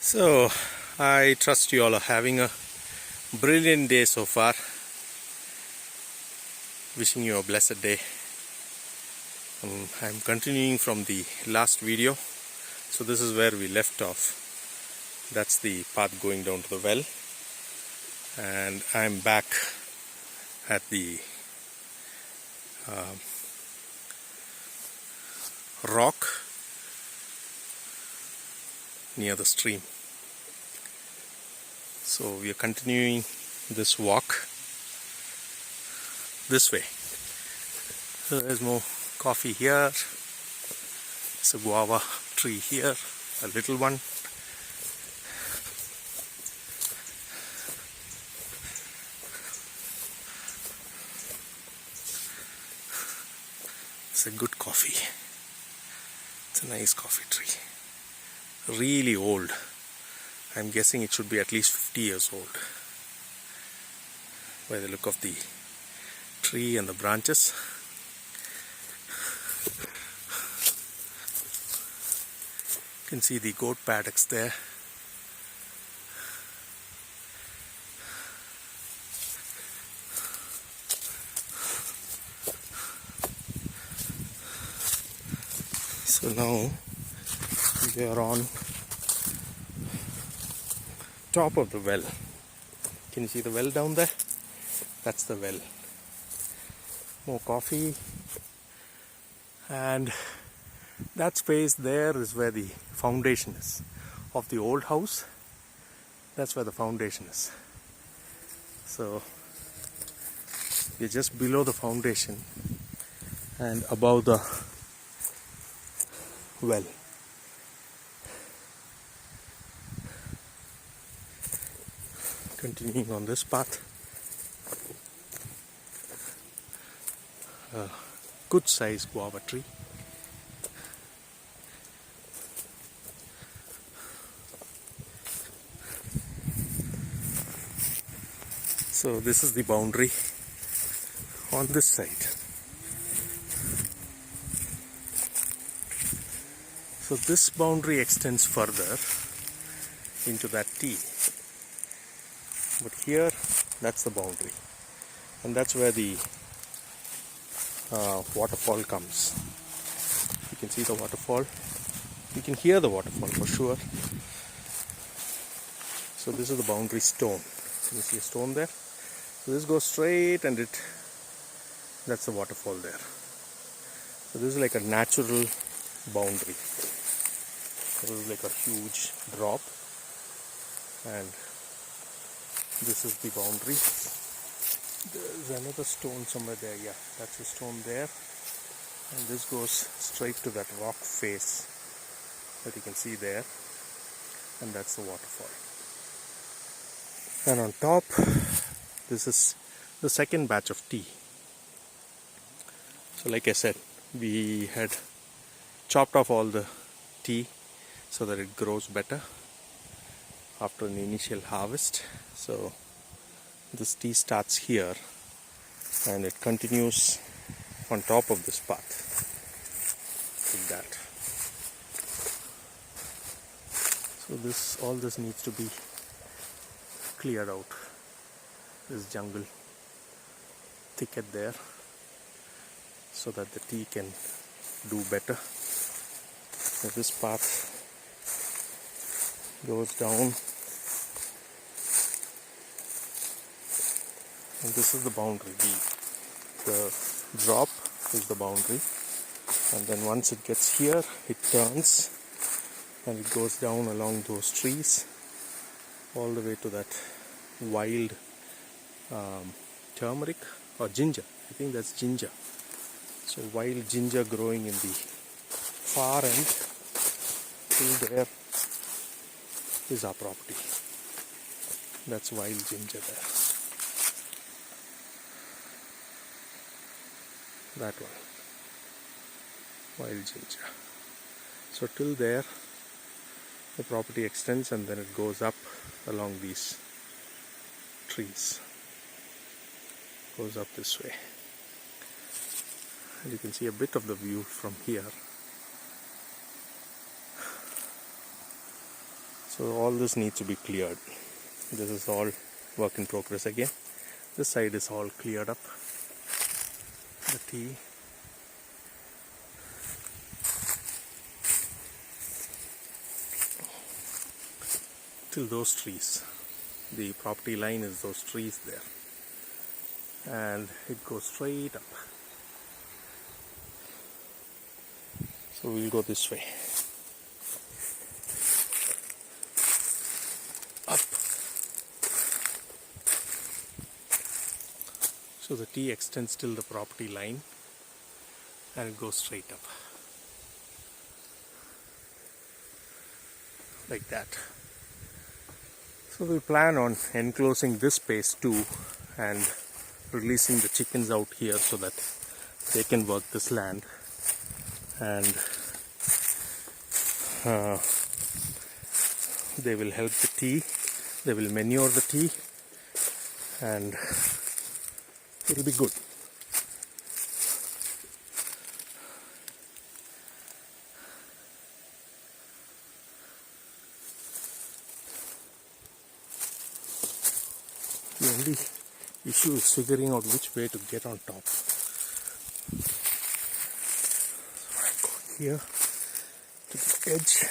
So, I trust you all are having a brilliant day so far. Wishing you a blessed day. I'm continuing from the last video. So this is where we left off. That's the path going down to the well. And I'm back at the rock near the stream. So we are continuing this walk this way. So there's more coffee here. There's a guava tree here, a little one. It's a good coffee. It's a nice coffee tree. Really old. I'm guessing it should be at least 50 years old by the look of the tree and the branches. You can see the goat paddocks there. So now we are on top of the well. Can you see the well down there? That's the well. More coffee, and that space there is where the foundation is of the old house. That's where the foundation is. So we're just below the foundation and above the well. Continuing on this path, a good sized guava tree. So this is the boundary on this side. So this boundary extends further into that T. But here, that's the boundary. And that's where the waterfall comes. You can see the waterfall. You can hear the waterfall for sure. So this is the boundary stone. Can you see a stone there? So this goes straight and that's the waterfall there. So this is like a natural boundary. This is like a huge drop, and this is the boundary. There's another stone somewhere there. Yeah, that's a stone there, and this goes straight to that rock face that you can see there, and that's the waterfall. And on top, this is the second batch of tea. So like I said, we had chopped off all the tea so that it grows better after an initial harvest. So this tea starts here and it continues on top of this path like that. So all this needs to be cleared out. This jungle thicket there, so that the tea can do better. So this path goes down, and this is the boundary. The drop is the boundary, and then once it gets here, it turns and it goes down along those trees all the way to that wild turmeric or ginger. I think that's ginger. So wild ginger growing in the far end. Till there is our property. That's wild ginger there. That one. Wild ginger. So till there the property extends, and then it goes up along these trees. Goes up this way. And you can see a bit of the view from here. So all this needs to be cleared. This is all work in progress again. This side is all cleared up. The tea. Till those trees. The property line is those trees there. And it goes straight up. So we'll go this way. Up. So the T extends till the property line and it goes straight up. Like that. So we plan on enclosing this space too and releasing the chickens out here so that they can work this land and they will help the tea, they will manure the tea and it will be good. The only issue is figuring out which way to get on top. So I go here to the edge.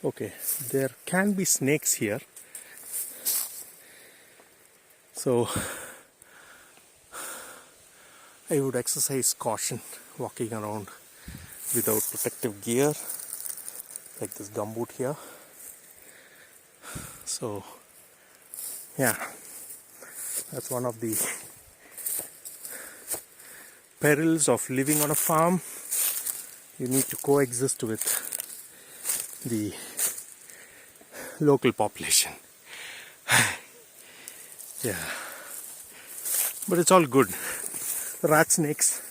Okay, there can be snakes here. So I would exercise caution walking around without protective gear like this gumboot here. So yeah, that's one of the perils of living on a farm. You need to coexist with the local population. Yeah, but it's all good. Rat snakes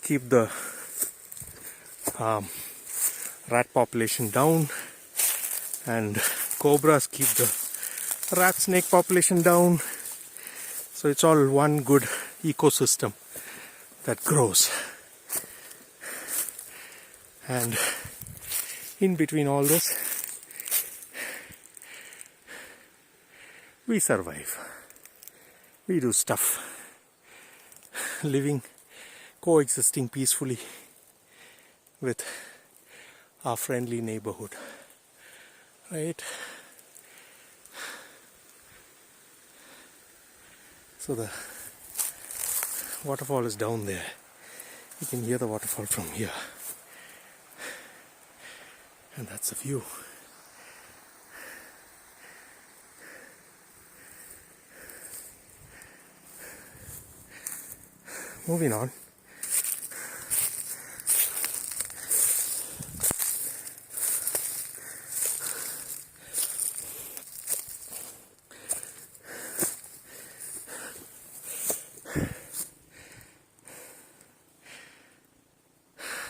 keep the rat population down, and cobras keep the rat snake population down. So it's all one good ecosystem that grows. And in between all this, we survive. We do stuff. Living, coexisting peacefully with our friendly neighborhood, right? So the waterfall is down there. You can hear the waterfall from here, and that's the view. Moving on.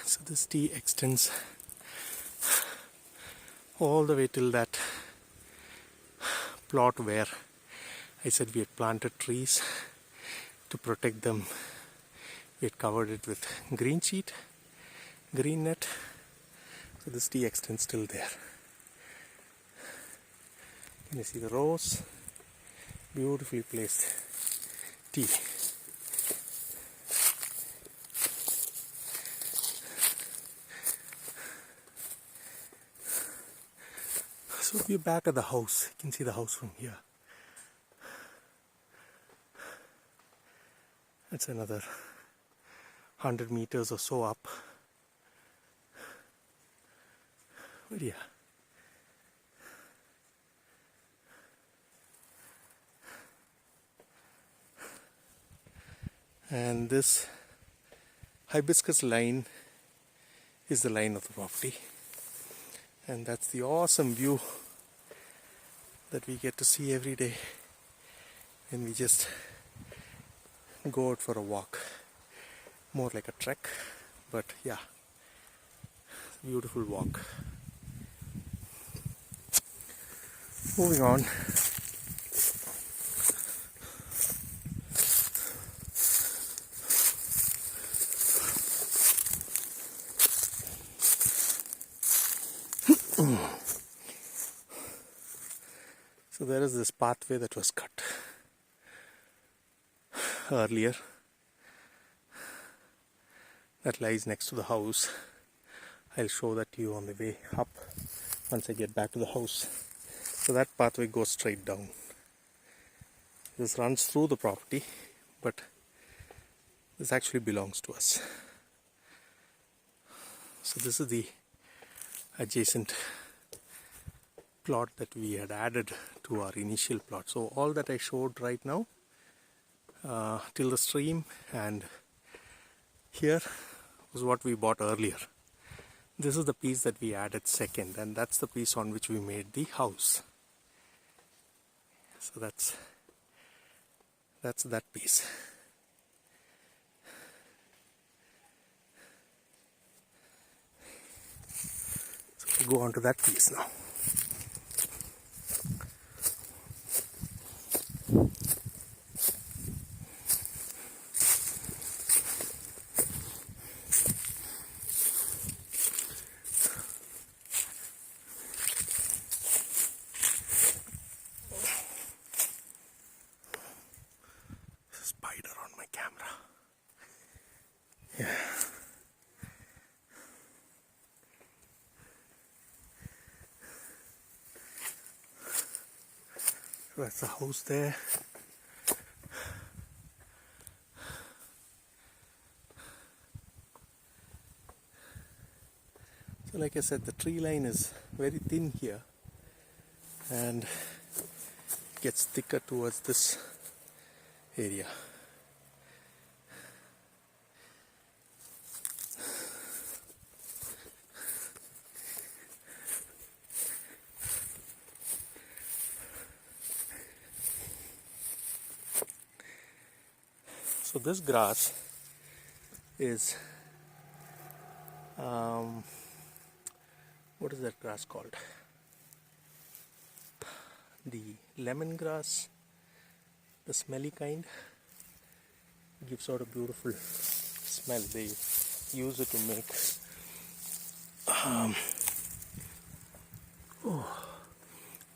So this T extends all the way till that plot where I said we had planted trees to protect them. We had covered it with green sheet, green net. So this T extends till there. Can you see the rows? Beautifully placed T. So we're back at the house. You can see the house from here. That's another 100 meters or so up. But yeah. And this hibiscus line is the line of the property. And that's the awesome view that we get to see every day when we just go out for a walk. More like a trek, but yeah, beautiful walk. Moving on. So there is this pathway that was cut earlier that lies next to the house. I'll show that to you on the way up once I get back to the house. So that pathway goes straight down. This runs through the property, but this actually belongs to us. So this is the adjacent plot that we had added to our initial plot. So all that I showed right now till the stream and here was what we bought earlier. This is the piece that we added second, and that's the piece on which we made the house. So that's that piece. So we'll go on to that piece now. Spider on my camera. Yeah. So that's the house there. So like I said, the tree line is very thin here and gets thicker towards this area. So this grass is what is that grass called? The lemongrass, the smelly kind. Gives out a beautiful smell. They use it to make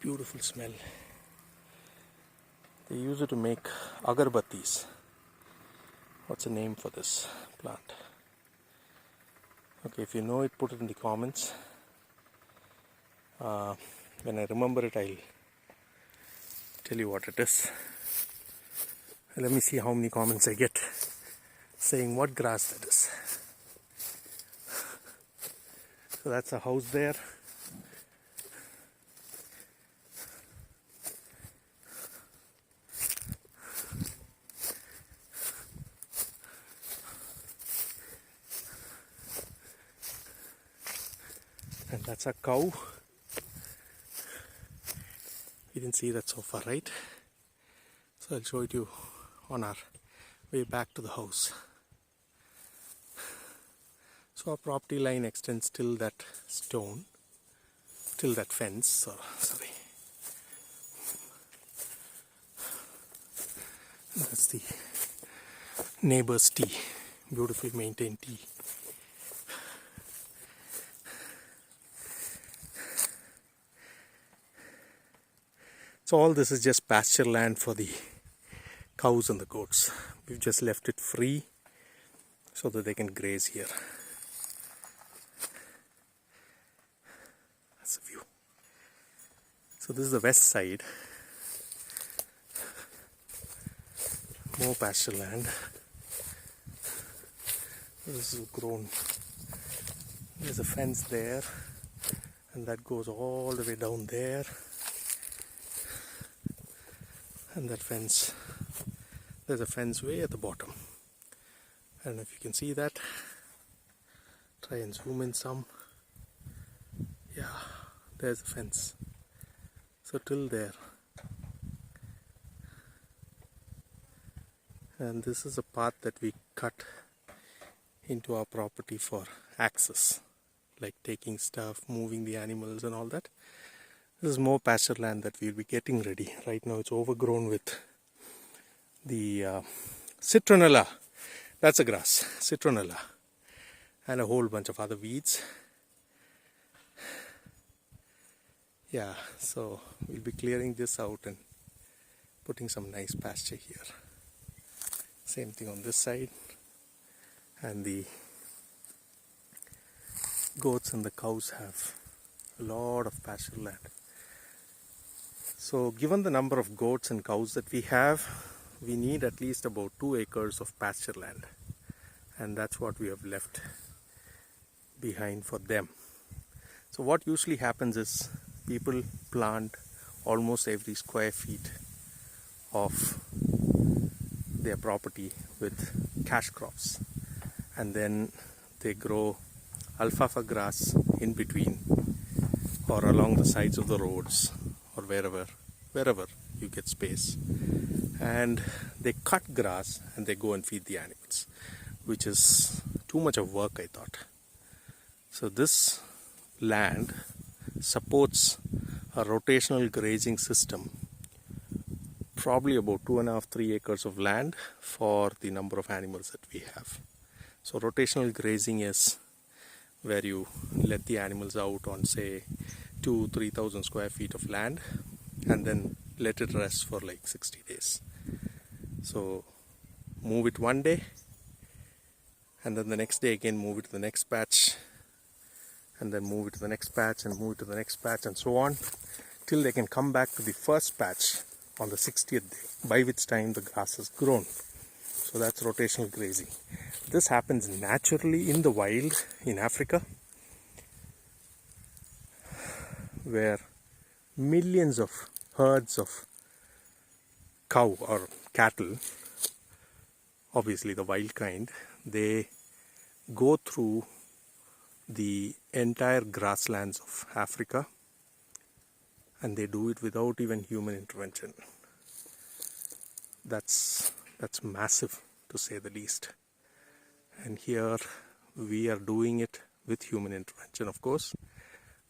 beautiful smell. They use it to make agarbattis. What's the name for this plant? Okay, if you know it, put it in the comments. When I remember it, I'll tell you what it is. Let me see how many comments I get saying what grass that is. So that's a house there. And that's a cow. You didn't see that so far, right? So I'll show it you on our way back to the house. So our property line extends till that stone, till that fence. Sorry. That's the neighbor's tea, beautifully maintained tea. So all this is just pasture land for the cows and the goats. We've just left it free so that they can graze here. That's the view. So this is the west side. More pasture land. This is grown. There's a fence there, and that goes all the way down there. And that fence, there's a fence way at the bottom. I don't know if you can see that. Try and zoom in some. Yeah, there's the fence. So till there. And this is a path that we cut into our property for access, like taking stuff, moving the animals and all that. This is more pasture land that we'll be getting ready. Right now it's overgrown with the citronella. That's a grass, citronella, and a whole bunch of other weeds. Yeah, so we'll be clearing this out and putting some nice pasture here. Same thing on this side, and the goats and the cows have a lot of pasture land. So given the number of goats and cows that we have, we need at least about 2 acres of pasture land, and that's what we have left behind for them. So what usually happens is people plant almost every square feet of their property with cash crops, and then they grow alfalfa grass in between or along the sides of the roads or wherever you get space, and they cut grass and they go and feed the animals, which is too much of work, I thought. So this land supports a rotational grazing system, probably about 2.5-3 acres of land for the number of animals that we have. So rotational grazing is where you let the animals out on, say, 2,000-3,000 square feet of land and then let it rest for like 60 days. So move it one day, and then the next day again move it to the next patch, and then move it to the next patch and move it to the next patch, and so on till they can come back to the first patch on the 60th day, by which time the grass has grown. So that's rotational grazing. This happens naturally in the wild in Africa, where millions of herds of cow or cattle, obviously the wild kind, they go through the entire grasslands of Africa, and they do it without even human intervention. That's massive, to say the least. And here we are doing it with human intervention, of course.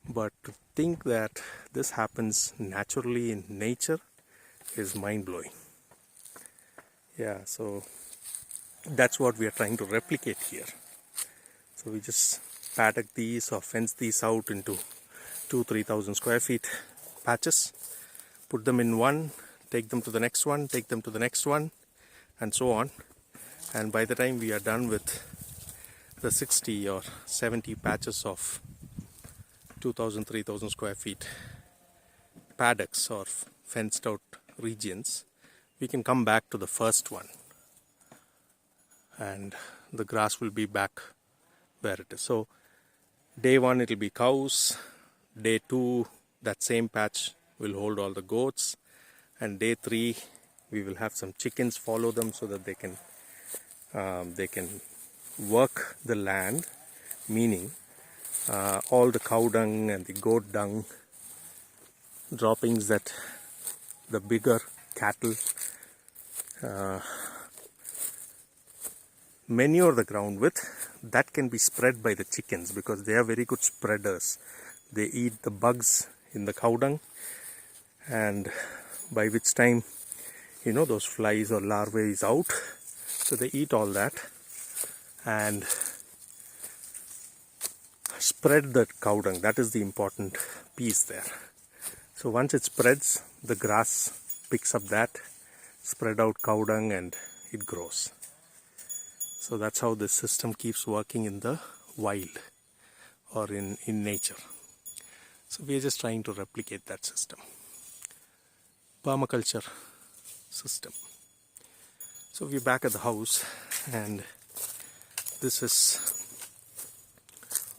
But to think that this happens naturally in nature is mind-blowing. Yeah, so that's what we are trying to replicate here. So we just paddock these or fence these out into 2,000-3,000 square feet patches, put them in one, take them to the next one, take them to the next one, and so on. And by the time we are done with the 60 or 70 patches of 2,000-3,000 square feet paddocks or fenced out regions, we can come back to the first one and the grass will be back where it is. So day 1 it will be cows, day 2 that same patch will hold all the goats, and day 3 we will have some chickens follow them so that they can work the land, meaning all the cow dung and the goat dung droppings that the bigger cattle manure the ground with, that can be spread by the chickens because they are very good spreaders. They eat the bugs in the cow dung, and by which time, you know, those flies or larvae is out, so they eat all that and spread the cow dung. That is the important piece there. So once it spreads, the grass picks up that spread out cow dung and it grows. So that's how this system keeps working in the wild or in nature. So we are just trying to replicate that system. Permaculture system. So we're back at the house, and this is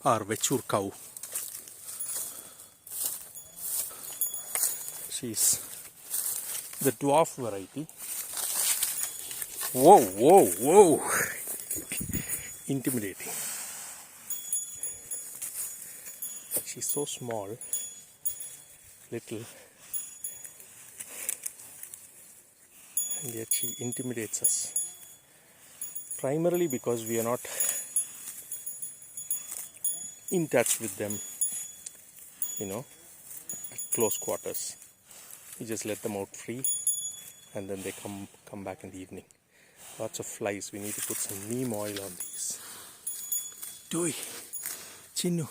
our Vechur cow. She's the dwarf variety. Whoa, whoa, whoa! Intimidating. She's so small, little, and yet she intimidates us. Primarily because we are not in touch with them, you know, at close quarters. We just let them out free, and then they come back in the evening. Lots of flies. We need to put some neem oil on these. Doi, Chinnu,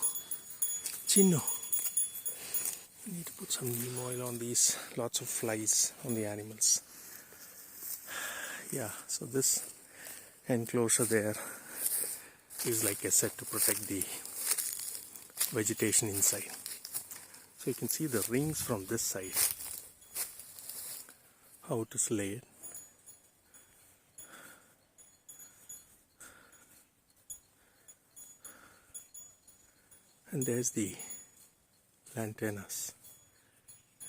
Need to put some neem oil on these. Lots of flies on the animals. Yeah, so this enclosure there is like I said to protect the vegetation inside. So you can see the rings from this side, how it is laid. And there's the lanternas.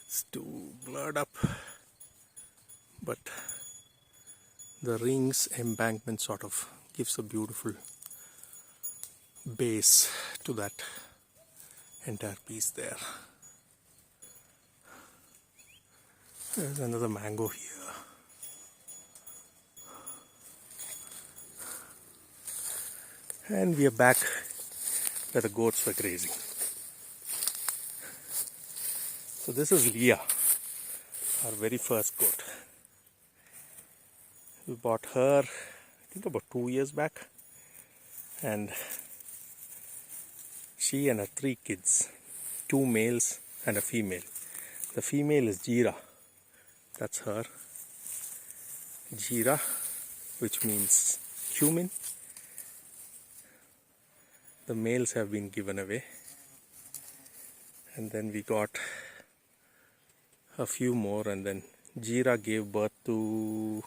It's too blurred up, but the rings embankment sort of gives a beautiful base to that entire piece there. There's another mango here. And we are back where the goats were grazing. So this is Leah, our very first goat. We bought her, I think about 2 years back, and she and her 3 kids, 2 males and a female. The female is Jeera, that's her. Jeera, which means human. The males have been given away, and then we got a few more, and then Jeera gave birth to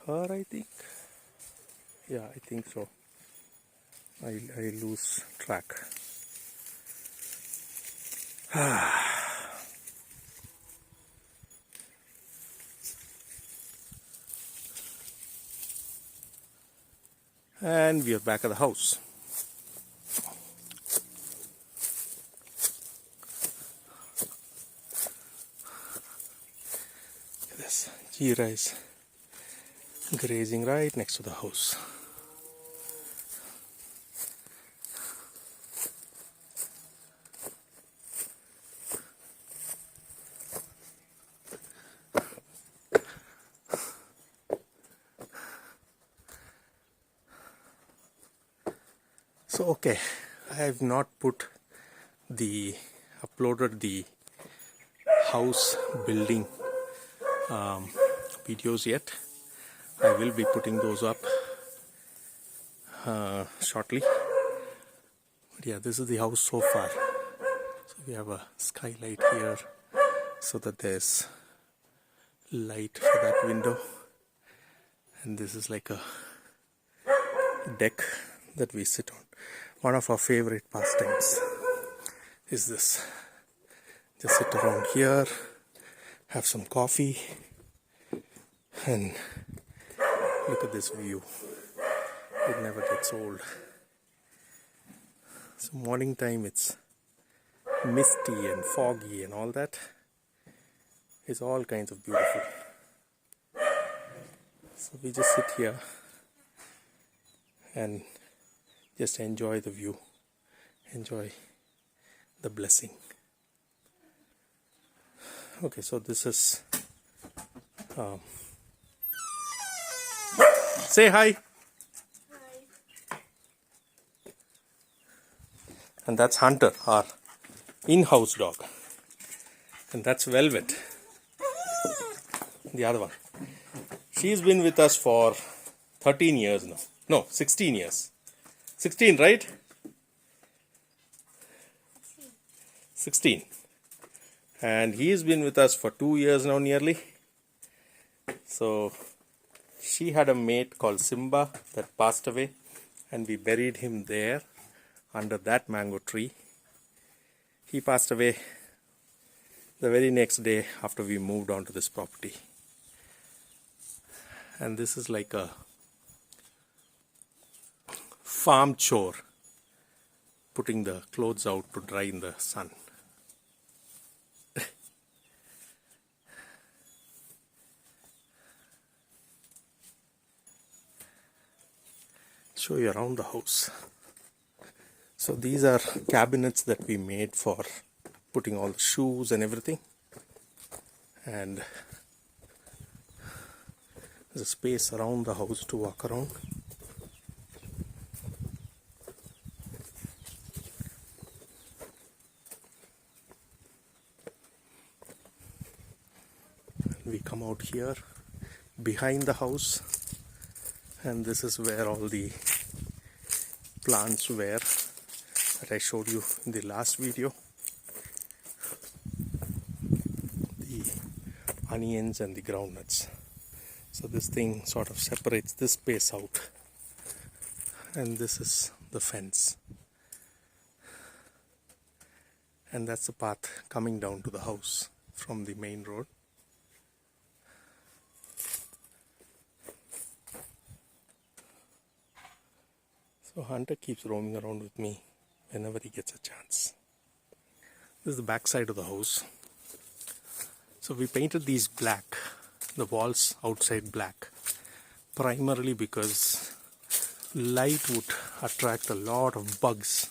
her, I think. Yeah, I think so. I lose track. And we are back at the house. Look at this. Jeera is grazing right next to the house. So okay, I have not uploaded the house building videos yet. I will be putting those up shortly. But yeah, this is the house so far. So we have a skylight here so that there's light for that window. And this is like a deck that we sit on. One of our favorite pastimes is this. Just sit around here, have some coffee, and look at this view. It never gets old. So morning time it's misty and foggy and all that. It's all kinds of beautiful. So we just sit here and just enjoy the view, enjoy the blessing. Okay, so this is say hi. Hi. And that's Hunter, our in-house dog. And that's Velvet, the other one. She's been with us for 13 years now. No, 16 years. 16, right? 16. And he's been with us for 2 years now nearly. So she had a mate called Simba that passed away, and we buried him there under that mango tree. He passed away the very next day after we moved onto this property. And this is like a farm chore, putting the clothes out to dry in the sun. Show you around the house. So these are cabinets that we made for putting all the shoes and everything. And there's a space around the house to walk around. we come out here behind the house, and this is where all the plants were that I showed you in the last video. The onions and the groundnuts. So this thing sort of separates this space out, and this is the fence, and that's the path coming down to the house from the main road. So Hunter keeps roaming around with me whenever he gets a chance. This is the back side of the house. So we painted these black, the walls outside black, primarily because light would attract a lot of bugs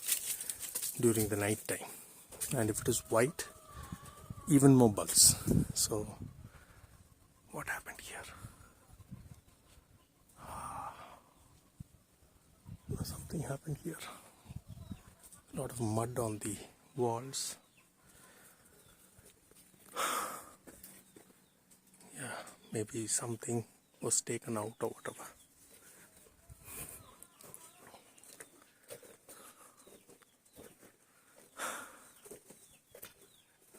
during the night time, and if it is white, even more bugs. So what happened here? Something happened here. A lot of mud on the walls. Yeah, maybe something was taken out or whatever.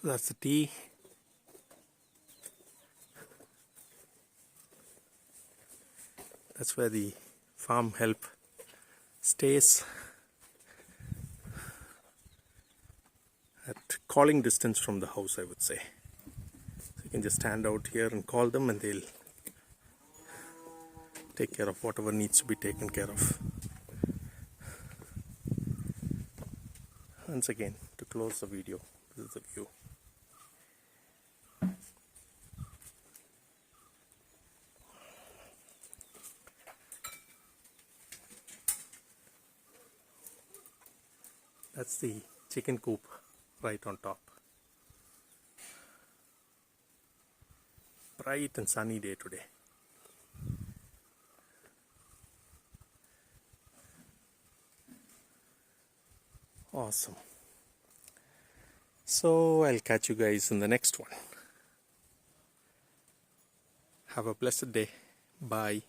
That's the tea. That's where the farm help stays, at calling distance from the house, I would say. So you can just stand out here and call them, and they'll take care of whatever needs to be taken care of. Once again, to close the video, this is the view. That's the chicken coop right on top. Bright and sunny day today. Awesome. So I'll catch you guys in the next one. Have a blessed day. Bye.